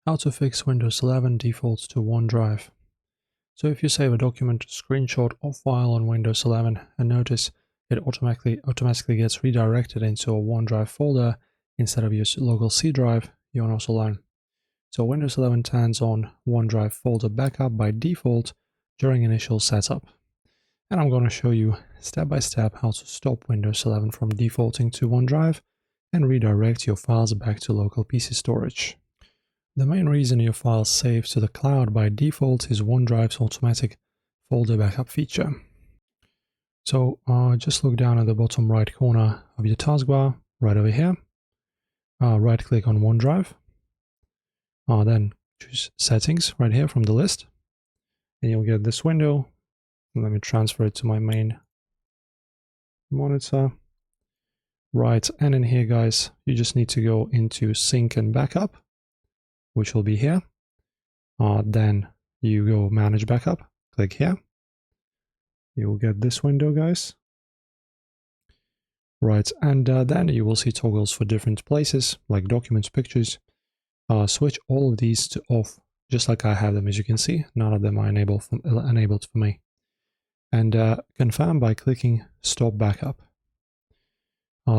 How to fix Windows 11 defaults to OneDrive. So if you save a document, screenshot or file on Windows 11 and notice it automatically gets redirected into a OneDrive folder instead of your local C drive, you're not alone. So Windows 11 turns on OneDrive folder backup by default during initial setup. And I'm going to show you step by step how to stop Windows 11 from defaulting to OneDrive and redirect your files back to local PC storage. The main reason your files save to the cloud by default is OneDrive's automatic folder backup feature. So just look down at the bottom right corner of your taskbar, right over here. Right click on OneDrive. Then choose Settings right here from the list. And you'll get this window. Let me transfer it to my main monitor. Right, and in here, guys, you just need to go into Sync and Backup, which will be here. Then you go Manage Backup, click here. You will get this window, guys. Right, and then you will see toggles for different places, like documents, pictures. Switch all of these to off, just like I have them, as you can see. None of them are enabled for me. And confirm by clicking Stop Backup.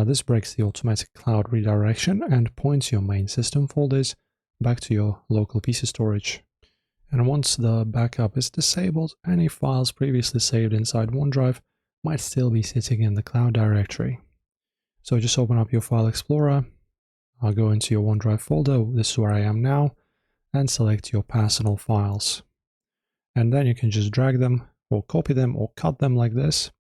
This breaks the automatic cloud redirection and points your main system folders back to your local PC storage. And once the backup is disabled, any files previously saved inside OneDrive might still be sitting in the cloud directory. So just open up your File Explorer, go into your OneDrive folder, this is where I am now, and select your personal files. And then you can just drag them, or copy them, or cut them like this,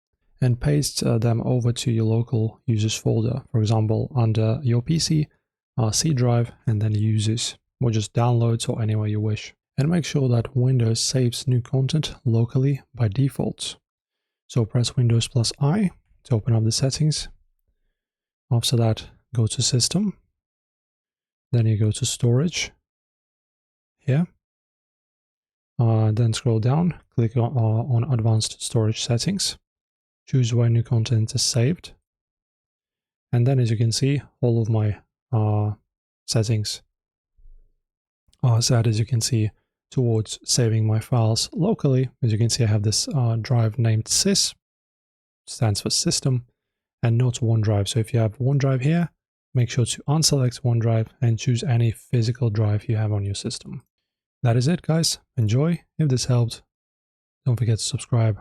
and paste them over to your local users folder, for example, under your PC, C drive, and then users, or just downloads or anywhere you wish. And make sure that Windows saves new content locally by default. So press Windows plus I to open up the settings. After that, go to System. Then you go to Storage here. Then scroll down, click on Advanced Storage Settings. Choose where new content is saved. And then, as you can see, all of my settings are set, as you can see, towards saving my files locally. As you can see, I have this drive named sys, stands for system, and not OneDrive. So if you have OneDrive here, make sure to unselect OneDrive and choose any physical drive you have on your system. That is it, guys. Enjoy. If this helped, don't forget to subscribe.